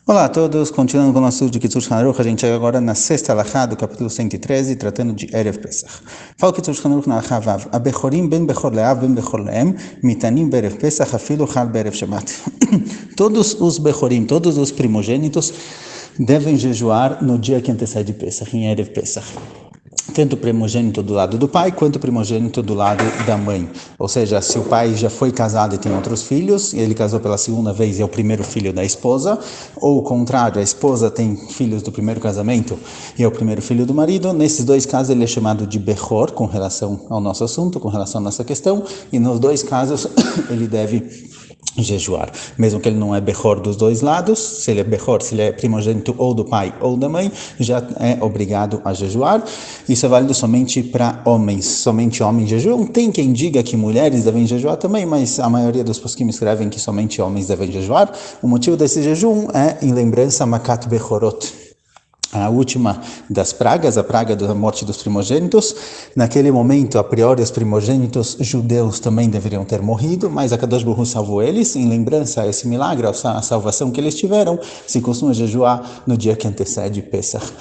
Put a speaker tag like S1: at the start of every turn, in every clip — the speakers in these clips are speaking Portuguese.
S1: Olá a todos, continuando com o nosso estudo de Kitzur Shulchan Aruch, a gente chega agora na sexta alahá do capítulo 113, tratando de Erev Pesach. Fala o Kitzur Shulchan Aruch na alahá vav, Abechorim ben bechor leav ben bechor leem, mitanim berev Pesach, afilu chal berev Shabbat. Todos os Bechorim, todos os primogênitos, devem jejuar no dia que antecede Pesach, em Erev Pesach. Tanto o primogênito do lado do pai, quanto o primogênito do lado da mãe. Ou seja, se o pai já foi casado e tem outros filhos, e ele casou pela segunda vez e é o primeiro filho da esposa, ou o contrário, a esposa tem filhos do primeiro casamento e é o primeiro filho do marido, nesses dois casos ele é chamado de Bechor, com relação ao nosso assunto, com relação à nossa questão, e nos dois casos ele deve jejuar, mesmo que ele não é Bechor dos dois lados, se ele é Bechor, se ele é primogênito ou do pai ou da mãe, já é obrigado a jejuar. Isso é válido somente para homens, somente homens jejuam. Tem quem diga que mulheres devem jejuar também, mas a maioria dos posquim escrevem que somente homens devem jejuar. O motivo desse jejum é em lembrança a Makat Bechorot, a última das pragas, a praga da morte dos primogênitos. Naquele momento, a priori, os primogênitos judeus também deveriam ter morrido, mas a Kadosh Baruch Hu salvou eles, em lembrança a esse milagre, a salvação que eles tiveram. Se costuma jejuar no dia que antecede Pesach.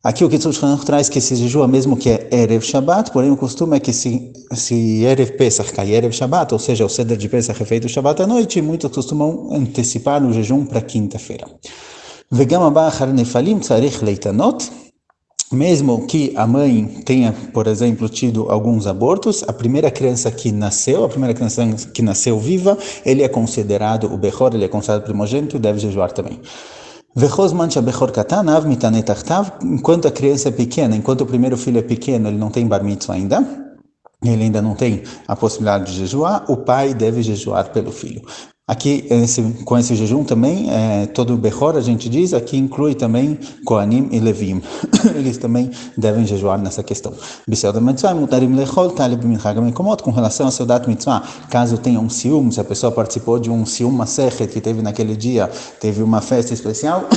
S1: Aqui o Kitzur Shulchan Aruch traz que se jejua mesmo que é Erev Shabbat, porém o costume é que se Erev Pesach cai Erev Shabbat, ou seja, o Seder de Pesach é feito Shabbat à noite, muitos costumam antecipar o jejum para quinta-feira. וגם הבא אחר נפלים צריך להתענות, mesmo que a mãe tenha, por exemplo, tido alguns abortos, a primeira criança que nasceu viva, ele é considerado o Bechor, ele é considerado primogênito e deve jejuar também. Enquanto a criança é pequena, enquanto o primeiro filho é pequeno, ele não tem bar mitzvah ainda, ele ainda não tem a possibilidade de jejuar, o pai deve jejuar pelo filho. Aqui, com esse jejum também, todo o Bechor, a gente diz, aqui inclui também Kohanim e Levim. Eles também devem jejuar nessa questão. Com relação a Seudat Mitzvah, caso tenha um ciúme, se a pessoa participou de um ciúme Masechet que teve naquele dia, teve uma festa especial,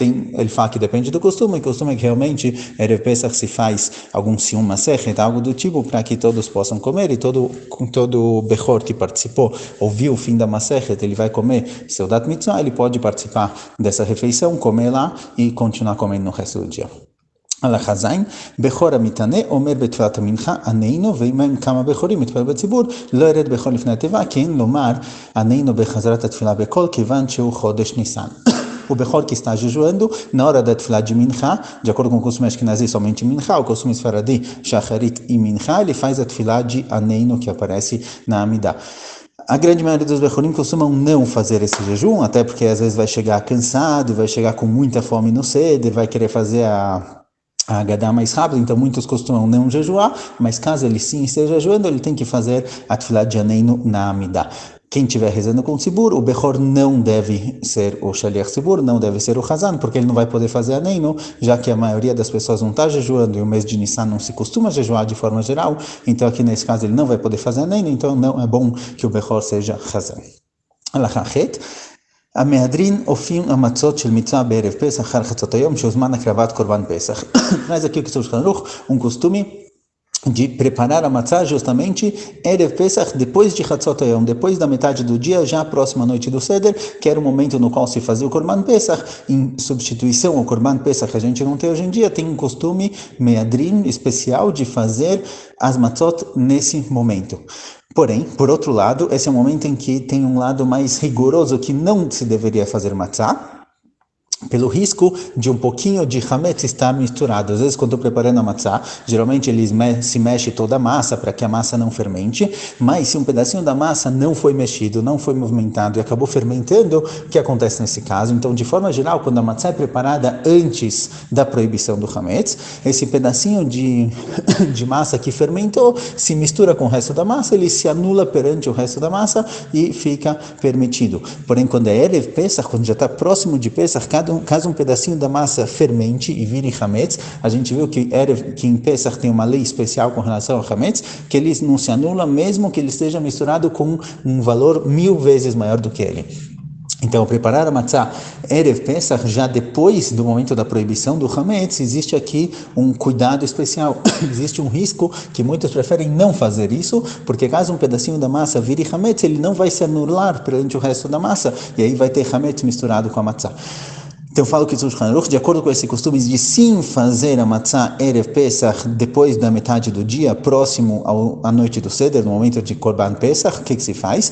S1: ele fala que depende do costume, o costume é que realmente Erev Pesach se faz algum ciúme Masechet, algo do tipo, para que todos possam comer, e todo Bechor que participou, ouviu o fim da Masechet, ele vai comer Seudat Mitzvah, ele pode participar dessa refeição, comer lá e continuar comendo no resto do dia. הלכה ז' בכור המתענה אומר בתפילת המנחה עננו ואם הם כמה בכורים מתפלל בציבור לא ירד בכור לפני התיבה כי אין לומר עננו בחזרת התפילה בקול כיוון שהוא חודש ניסן. O Bechor que está jejuando, na hora da tefilá de Minchá, de acordo com o costume ashkenazi, somente Minchá, o costume esfaradi, Shacharit e Minchá, ele faz a tefilá de Aneino, que aparece na Amidá. A grande maioria dos Bechorim costumam não fazer esse jejum, até porque às vezes vai chegar cansado, vai chegar com muita fome no seder, vai querer fazer a Agadá mais rápido, então muitos costumam não jejuar, mas caso ele sim esteja jejuando, ele tem que fazer a tefilá de Aneino na Amidá. Quem estiver rezando com o Tzibur, o Bechor não deve ser o Shaliach Tzibur, não deve ser o Hazan, porque ele não vai poder fazer Aneino, já que a maioria das pessoas não está jejuando e o mês de Nissan não se costuma jejuar de forma geral, então aqui nesse caso ele não vai poder fazer Aneino, então não é bom que o Bechor seja Hazan. הלכה ח' המהדרין אופים המצות של מצווה בערב פסח אחר חצות היום שהוזמן הקרבת קורבן פסח. Traz aqui o Kitzur Shulchan Aruch, costume de preparar a matzah justamente Erev Pesach, depois de Chatzot Hayom, depois da metade do dia, já a próxima noite do Seder, que era o momento no qual se fazia o Korban Pesach, em substituição ao Korban Pesach que a gente não tem hoje em dia, tem um costume meadrin especial de fazer as matzot nesse momento. Porém, por outro lado, esse é um momento em que tem um lado mais rigoroso que não se deveria fazer matzah, pelo risco de um pouquinho de hametz estar misturado. Às vezes, quando estou preparando a matzá, geralmente se mexe toda a massa para que a massa não fermente, mas se um pedacinho da massa não foi mexido, não foi movimentado e acabou fermentando, o que acontece nesse caso? Então, de forma geral, quando a matzá é preparada antes da proibição do hametz, esse pedacinho de massa que fermentou se mistura com o resto da massa, ele se anula perante o resto da massa e fica permitido. Porém, quando é Erev Pesach, quando já está próximo de Pesach, caso um pedacinho da massa fermente e vire hametz, a gente viu que em Pesach tem uma lei especial com relação ao hametz, que ele não se anula mesmo que ele esteja misturado com um valor 1000 vezes maior do que ele. Então, preparar a matzah Erev Pesach, já depois do momento da proibição do hametz, existe aqui um cuidado especial. Existe um risco que muitos preferem não fazer isso, porque caso um pedacinho da massa vire hametz, ele não vai se anular perante o resto da massa, e aí vai ter hametz misturado com a matzah. Então falo que Shulchan Aruch, de acordo com esse costume de sim fazer a matzah Erev Pesach depois da metade do dia, próximo à noite do Seder, no momento de Korban Pesach, o que se faz?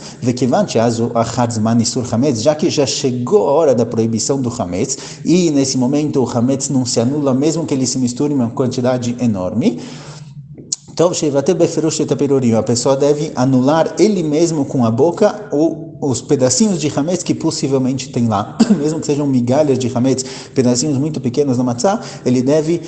S1: Já que já chegou a hora da proibição do Hametz, e nesse momento o Hametz não se anula, mesmo que ele se misture em uma quantidade enorme, então, a pessoa deve anular ele mesmo com a boca os pedacinhos de hametz que possivelmente tem lá, mesmo que sejam migalhas de hametz, pedacinhos muito pequenos na matzah, ele deve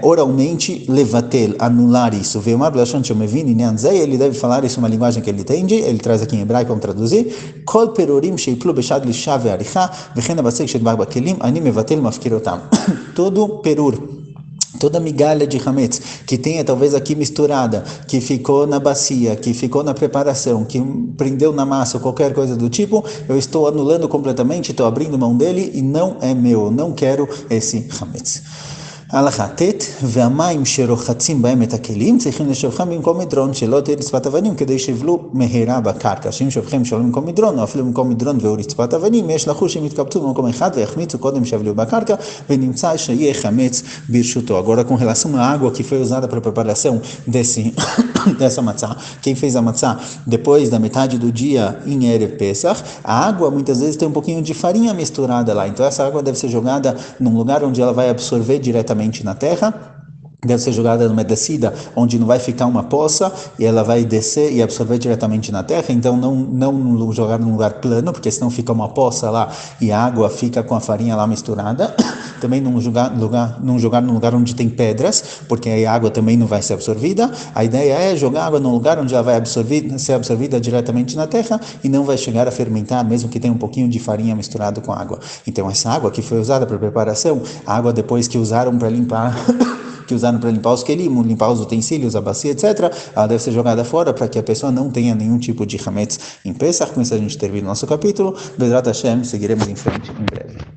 S1: oralmente levatel, anular isso. Ele deve falar isso uma linguagem que ele entende, ele traz aqui em hebraico, vamos traduzir. Kol perorim sheiplu beshad lisha ve'aricha v'chen abasek shedbar bakelim ani mevatel mafkirotam. Todo perur, toda migalha de hametz que tenha talvez aqui misturada, que ficou na bacia, que ficou na preparação, que prendeu na massa ou qualquer coisa do tipo, eu estou anulando completamente, estou abrindo mão dele e não é meu, não quero esse hametz. הלכה ט' והמים שרוחצים בהם את הכלים צריכים לשופכם במקום מדרון שלא תהיה רצפת אבנים כדי שיבלו מהרה בקרקע. שאם שופכים שלא במקום מדרון או אפילו במקום מדרון והוא רצפת אבנים, יש לחוש שהם יתקבצו במקום אחד ויחמיצו קודם שיבלו בקרקע ונמצא שיהיה חמץ ברשותו. Agora com relação à água que foi usada para a preparação dessa matzá, quem fez a matzá depois da metade do dia em Erev Pesach, a água muitas vezes tem um pouquinho de farinha misturada lá, então essa água deve ser jogada num lugar onde ela vai absorver diretamente na terra, deve ser jogada numa descida onde não vai ficar uma poça e ela vai descer e absorver diretamente na terra, então não jogar num lugar plano, porque senão fica uma poça lá e a água fica com a farinha lá misturada. Também não jogar num lugar onde tem pedras, porque aí a água também não vai ser absorvida. A ideia é jogar água num lugar onde ela vai ser absorvida diretamente na terra e não vai chegar a fermentar, mesmo que tenha um pouquinho de farinha misturado com água. Então essa água que foi usada para preparação, a água depois que usaram para limpar os kelim, limpar os utensílios, a bacia, etc., ela deve ser jogada fora para que a pessoa não tenha nenhum tipo de hametz em Pesach. Com isso a gente termina o nosso capítulo. Bezrat Hashem, seguiremos em frente em breve.